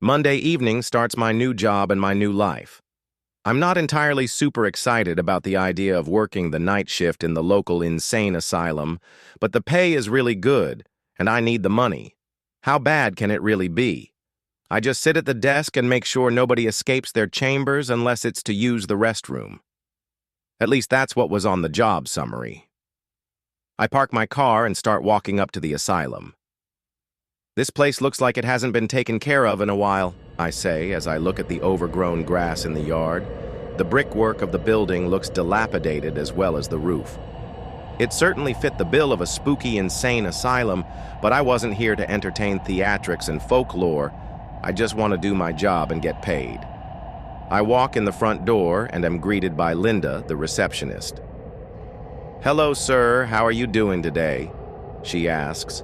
Monday evening starts my new job and my new life. I'm not entirely super excited about the idea of working the night shift in the local insane asylum, but the pay is really good, and I need the money. How bad can it really be? I just sit at the desk and make sure nobody escapes their chambers unless it's to use the restroom. At least that's what was on the job summary. I park my car and start walking up to the asylum. This place looks like it hasn't been taken care of in a while, I say as I look at the overgrown grass in the yard. The brickwork of the building looks dilapidated as well as the roof. It certainly fit the bill of a spooky, insane asylum, but I wasn't here to entertain theatrics and folklore. I just want to do my job and get paid. I walk in the front door and am greeted by Linda, the receptionist. "Hello, sir. How are you doing today?" she asks.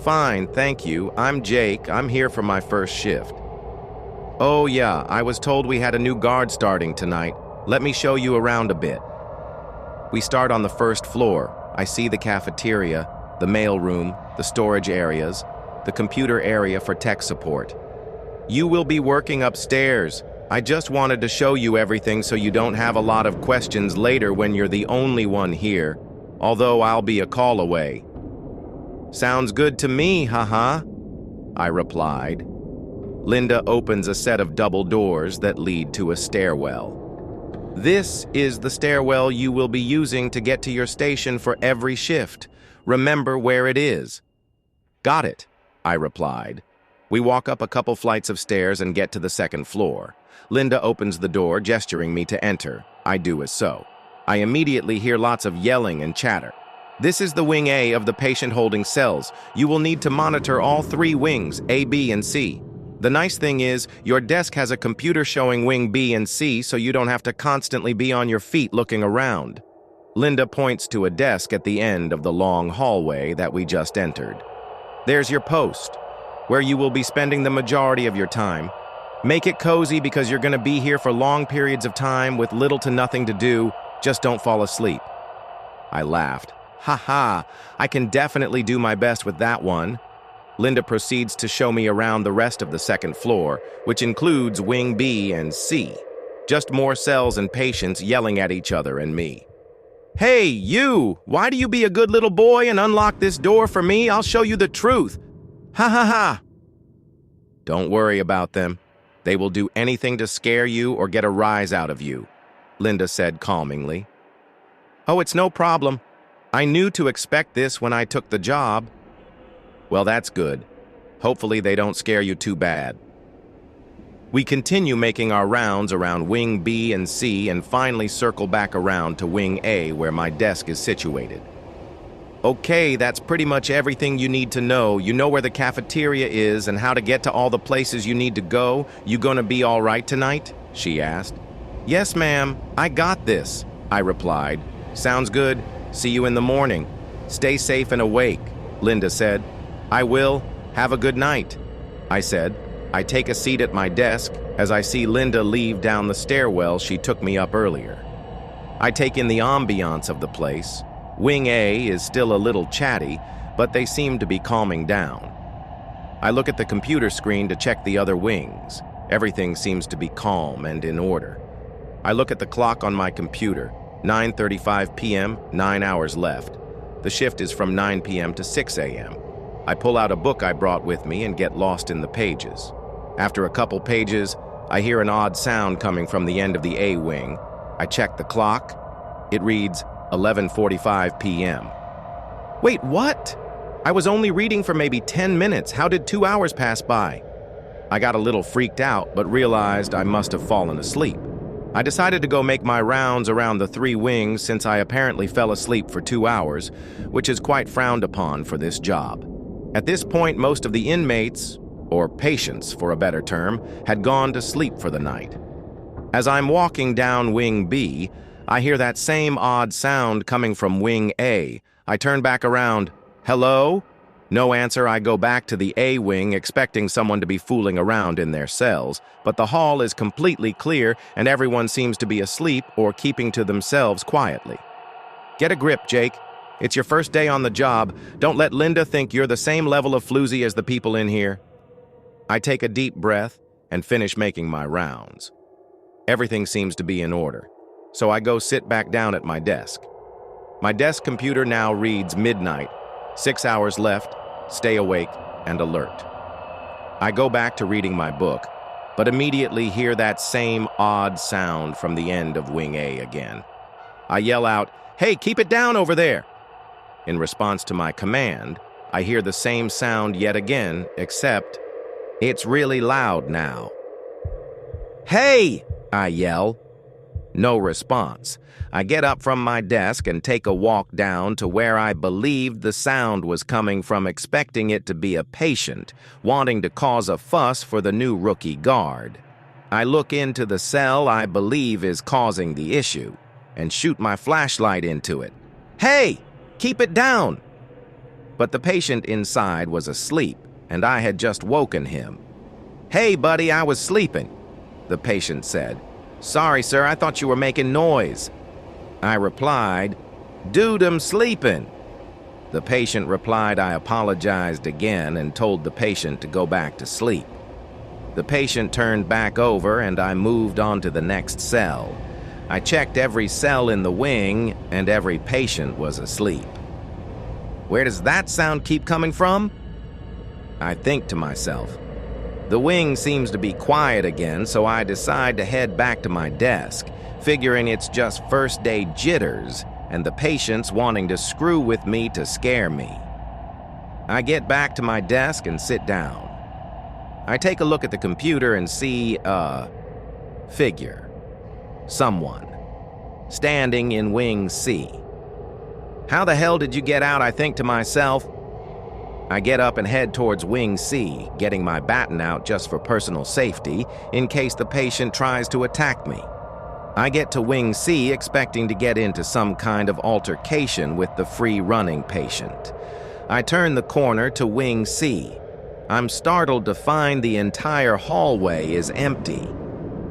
"Fine, thank you. I'm Jake. I'm here for my first shift." "Oh yeah, I was told we had a new guard starting tonight. Let me show you around a bit." We start on the first floor. I see the cafeteria, the mailroom, the storage areas, the computer area for tech support. "You will be working upstairs. I just wanted to show you everything so you don't have a lot of questions later when you're the only one here, although I'll be a call away." "Sounds good to me, haha," I replied. Linda opens a set of double doors that lead to a stairwell. "This is the stairwell you will be using to get to your station for every shift. Remember where it is." "Got it," I replied. We walk up a couple flights of stairs and get to the second floor. Linda opens the door, gesturing me to enter. I do as so. I immediately hear lots of yelling and chatter. "This is the wing A of the patient-holding cells. You will need to monitor all three wings, A, B, and C. The nice thing is, your desk has a computer showing wing B and C, so you don't have to constantly be on your feet looking around." Linda points to a desk at the end of the long hallway that we just entered. "There's your post, where you will be spending the majority of your time. Make it cozy because you're going to be here for long periods of time with little to nothing to do. Just don't fall asleep." I laughed. "Haha, I can definitely do my best with that one." Linda proceeds to show me around the rest of the second floor, which includes wing B and C. Just more cells and patients yelling at each other and me. "Hey, you! Why do you be a good little boy and unlock this door for me? I'll show you the truth. Ha ha ha!" "Don't worry about them. They will do anything to scare you or get a rise out of you," Linda said calmingly. "Oh, it's no problem. I knew to expect this when I took the job." "Well, that's good. Hopefully they don't scare you too bad." We continue making our rounds around wing B and C and finally circle back around to wing A where my desk is situated. "Okay, that's pretty much everything you need to know. You know where the cafeteria is and how to get to all the places you need to go. You gonna be all right tonight?" she asked. "Yes, ma'am. I got this," I replied. "Sounds good. See you in the morning. Stay safe and awake," Linda said. "I will. Have a good night," I said. I take a seat at my desk as I see Linda leave down the stairwell she took me up earlier. I take in the ambiance of the place. Wing A is still a little chatty, but they seem to be calming down. I look at the computer screen to check the other wings. Everything seems to be calm and in order. I look at the clock on my computer. 9:35 p.m., 9 hours left. The shift is from 9 p.m. to 6 a.m. I pull out a book I brought with me and get lost in the pages. After a couple pages, I hear an odd sound coming from the end of the A wing. I check the clock. It reads 11:45 p.m. Wait, what? I was only reading for maybe 10 minutes. How did 2 hours pass by? I got a little freaked out, but realized I must have fallen asleep. I decided to go make my rounds around the three wings since I apparently fell asleep for 2 hours, which is quite frowned upon for this job. At this point, most of the inmates, or patients for a better term, had gone to sleep for the night. As I'm walking down wing B, I hear that same odd sound coming from wing A. I turn back around. "Hello?" No answer. I go back to the A wing expecting someone to be fooling around in their cells, but the hall is completely clear and everyone seems to be asleep or keeping to themselves quietly. "Get a grip, Jake. It's your first day on the job. Don't let Linda think you're the same level of floozy as the people in here." I take a deep breath and finish making my rounds. Everything seems to be in order, so I go sit back down at my desk. My desk computer now reads midnight, 6 hours left, stay awake and alert. I go back to reading my book, but immediately hear that same odd sound from the end of Wing A again. I yell out, "Hey, keep it down over there!" In response to my command, I hear the same sound yet again, except it's really loud now. "Hey!" I yell. No response. I get up from my desk and take a walk down to where I believed the sound was coming from, expecting it to be a patient, wanting to cause a fuss for the new rookie guard. I look into the cell I believe is causing the issue and shoot my flashlight into it. "Hey! Keep it down!" But the patient inside was asleep, and I had just woken him. "Hey, buddy, I was sleeping," the patient said. "Sorry, sir, I thought you were making noise." I replied, "Dude, I'm sleeping." The patient replied I apologized again and told the patient to go back to sleep. The patient turned back over and I moved on to the next cell. I checked every cell in the wing and every patient was asleep. Where does that sound keep coming from? I think to myself. The wing seems to be quiet again, so I decide to head back to my desk, figuring it's just first day jitters and the patients wanting to screw with me to scare me. I get back to my desk and sit down. I take a look at the computer and see a figure. Someone. Standing in Wing C. How the hell did you get out, I think to myself. I get up and head towards Wing C, getting my baton out just for personal safety, in case the patient tries to attack me. I get to Wing C expecting to get into some kind of altercation with the free-running patient. I turn the corner to Wing C. I'm startled to find the entire hallway is empty.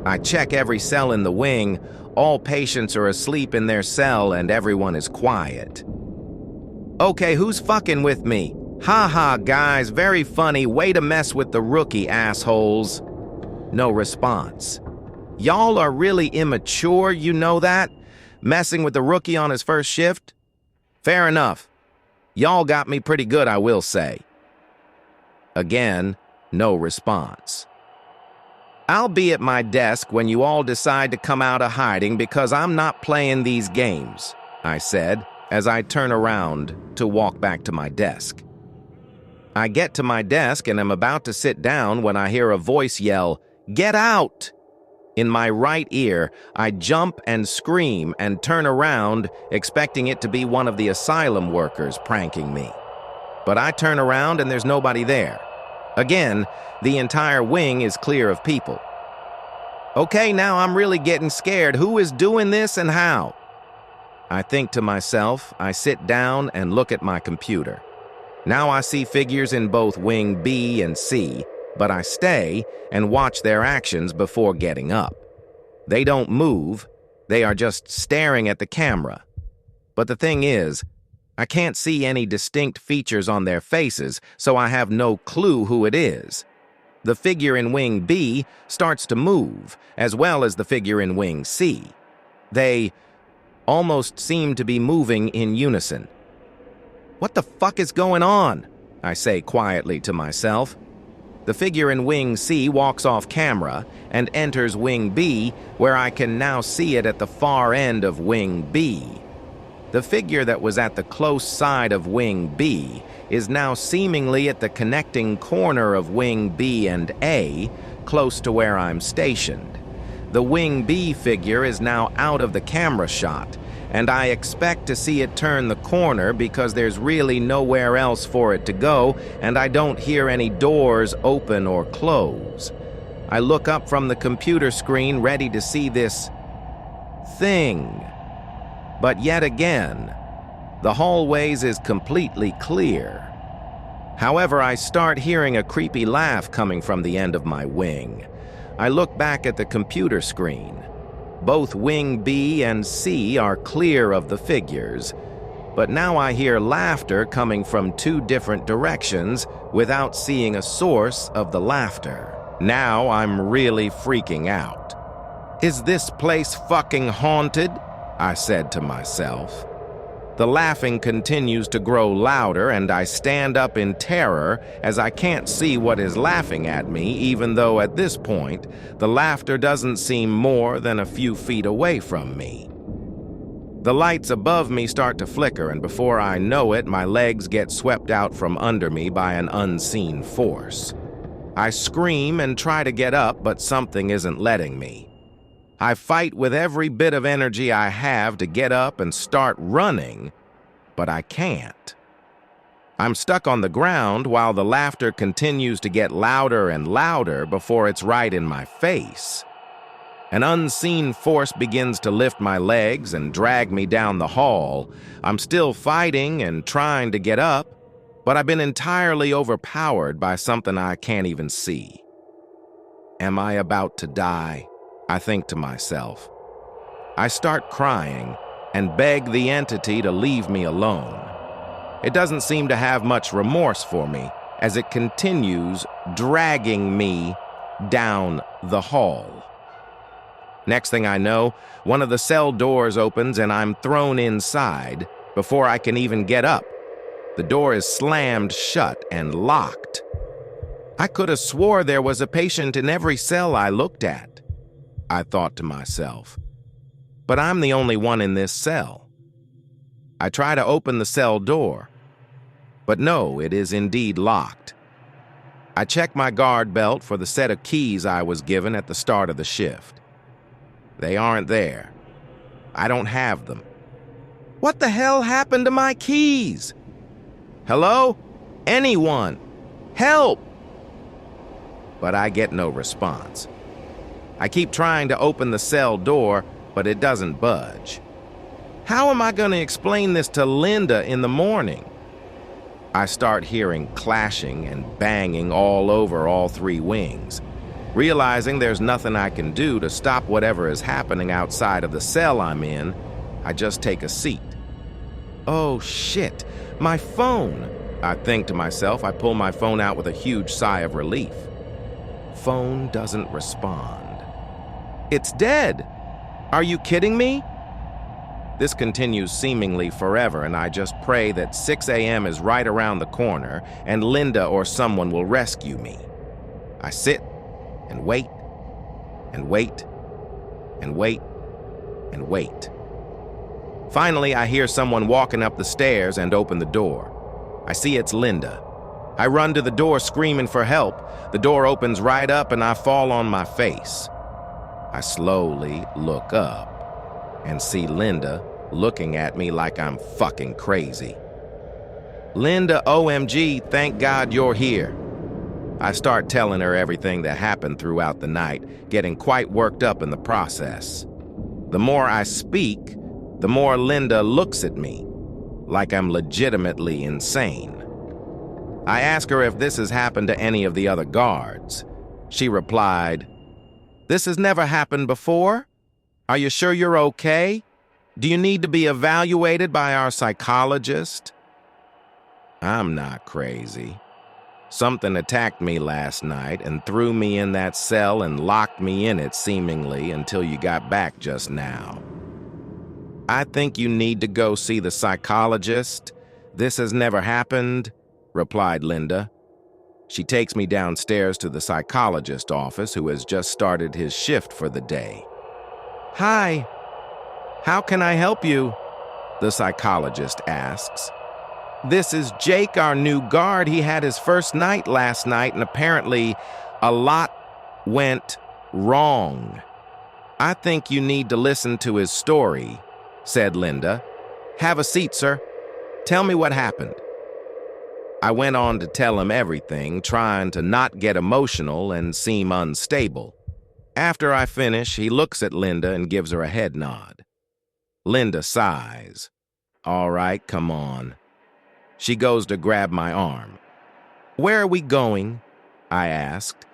I check every cell in the wing. All patients are asleep in their cell and everyone is quiet. Okay, who's fucking with me? Ha ha, guys, very funny. Way to mess with the rookie, assholes. No response. Y'all are really immature, you know that? Messing with the rookie on his first shift? Fair enough. Y'all got me pretty good, I will say. Again, no response. I'll be at my desk when you all decide to come out of hiding because I'm not playing these games, I said as I turn around to walk back to my desk. I get to my desk and am about to sit down when I hear a voice yell, "Get out!" In my right ear, I jump and scream and turn around, expecting it to be one of the asylum workers pranking me. But I turn around and there's nobody there. Again, the entire wing is clear of people. Okay, now I'm really getting scared. Who is doing this and how? I think to myself. I sit down and look at my computer. Now I see figures in both Wing B and C, but I stay and watch their actions before getting up. They don't move, they are just staring at the camera. But the thing is, I can't see any distinct features on their faces, so I have no clue who it is. The figure in Wing B starts to move, as well as the figure in Wing C. They almost seem to be moving in unison. What the fuck is going on? I say quietly to myself. The figure in Wing C walks off camera and enters Wing B, where I can now see it at the far end of Wing B. The figure that was at the close side of Wing B is now seemingly at the connecting corner of Wing B and A, close to where I'm stationed. The Wing B figure is now out of the camera shot, and I expect to see it turn the corner because there's really nowhere else for it to go, and I don't hear any doors open or close. I look up from the computer screen ready to see this thing. But yet again, the hallways is completely clear. However, I start hearing a creepy laugh coming from the end of my wing. I look back at the computer screen. Both Wing B and C are clear of the figures, but now I hear laughter coming from two different directions without seeing a source of the laughter. Now I'm really freaking out. Is this place fucking haunted? I said to myself. The laughing continues to grow louder, and I stand up in terror as I can't see what is laughing at me, even though at this point, the laughter doesn't seem more than a few feet away from me. The lights above me start to flicker, and before I know it, my legs get swept out from under me by an unseen force. I scream and try to get up, but something isn't letting me. I fight with every bit of energy I have to get up and start running, but I can't. I'm stuck on the ground while the laughter continues to get louder and louder before it's right in my face. An unseen force begins to lift my legs and drag me down the hall. I'm still fighting and trying to get up, but I've been entirely overpowered by something I can't even see. Am I about to die? I think to myself. I start crying and beg the entity to leave me alone. It doesn't seem to have much remorse for me as it continues dragging me down the hall. Next thing I know, one of the cell doors opens and I'm thrown inside before I can even get up. The door is slammed shut and locked. I could have swore there was a patient in every cell I looked at, I thought to myself. But I'm the only one in this cell. I try to open the cell door, but no, it is indeed locked. I check my guard belt for the set of keys I was given at the start of the shift. They aren't there. I don't have them. What the hell happened to my keys? Hello? Anyone? Help! But I get no response. I keep trying to open the cell door, but it doesn't budge. How am I going to explain this to Linda in the morning? I start hearing clashing and banging all over all three wings. Realizing there's nothing I can do to stop whatever is happening outside of the cell I'm in, I just take a seat. Oh shit, my phone! I think to myself. I pull my phone out with a huge sigh of relief. Phone doesn't respond. It's dead! Are you kidding me? This continues seemingly forever, and I just pray that 6 a.m. is right around the corner and Linda or someone will rescue me. I sit and wait and wait and wait and wait. Finally, I hear someone walking up the stairs and open the door. I see it's Linda. I run to the door screaming for help. The door opens right up and I fall on my face. I slowly look up and see Linda looking at me like I'm fucking crazy. Linda, OMG, thank God you're here. I start telling her everything that happened throughout the night, getting quite worked up in the process. The more I speak, the more Linda looks at me, like I'm legitimately insane. I ask her if this has happened to any of the other guards. She replied, "This has never happened before? Are you sure you're okay? Do you need to be evaluated by our psychologist?" I'm not crazy. Something attacked me last night and threw me in that cell and locked me in it seemingly until you got back just now. I think you need to go see the psychologist. This has never happened, replied Linda. She takes me downstairs to the psychologist's office, who has just started his shift for the day. Hi, how can I help you? The psychologist asks. This is Jake, our new guard. He had his first night last night, and apparently a lot went wrong. I think you need to listen to his story, said Linda. Have a seat, sir. Tell me what happened. I went on to tell him everything, trying to not get emotional and seem unstable. After I finish, he looks at Linda and gives her a head nod. Linda sighs. All right, come on. She goes to grab my arm. Where are we going? I asked.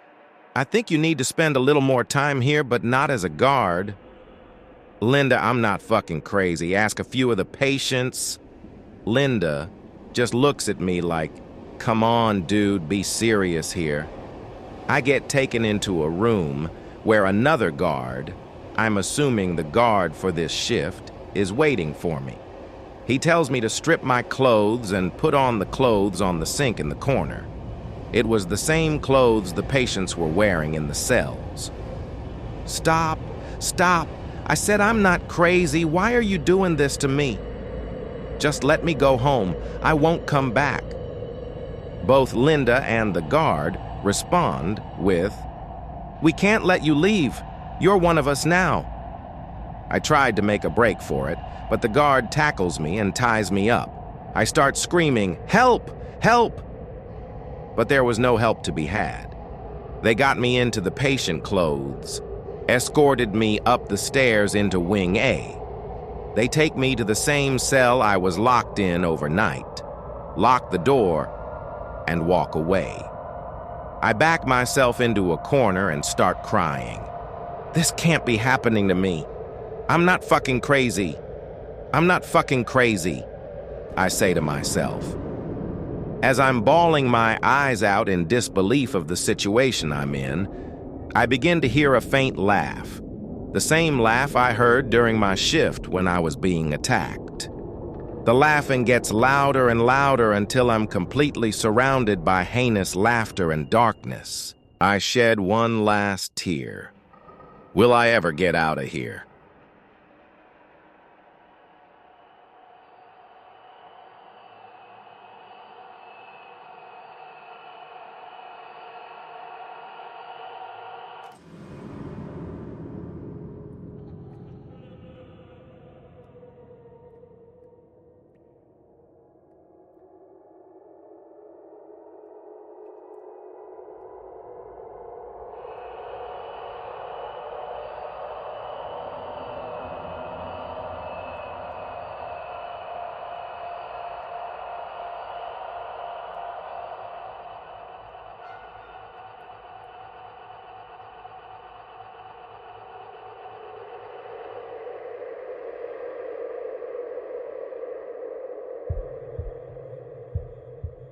I think you need to spend a little more time here, but not as a guard. Linda, I'm not fucking crazy. Ask a few of the patients. Linda just looks at me like, come on, dude, be serious here. I get taken into a room where another guard, I'm assuming the guard for this shift, is waiting for me. He tells me to strip my clothes and put on the clothes on the sink in the corner. It was the same clothes the patients were wearing in the cells. "Stop, stop. I said I'm not crazy. Why are you doing this to me? Just let me go home. I won't come back." Both Linda and the guard respond with, "We can't let you leave. You're one of us now." I tried to make a break for it, but the guard tackles me and ties me up. I start screaming, "Help! Help!" But there was no help to be had. They got me into the patient clothes, escorted me up the stairs into Wing A. They take me to the same cell I was locked in overnight, lock the door, and walk away. I back myself into a corner and start crying. This can't be happening to me. I'm not fucking crazy. I'm not fucking crazy, I say to myself. As I'm bawling my eyes out in disbelief of the situation I'm in, I begin to hear a faint laugh, the same laugh I heard during my shift when I was being attacked. The laughing gets louder and louder until I'm completely surrounded by heinous laughter and darkness. I shed one last tear. Will I ever get out of here?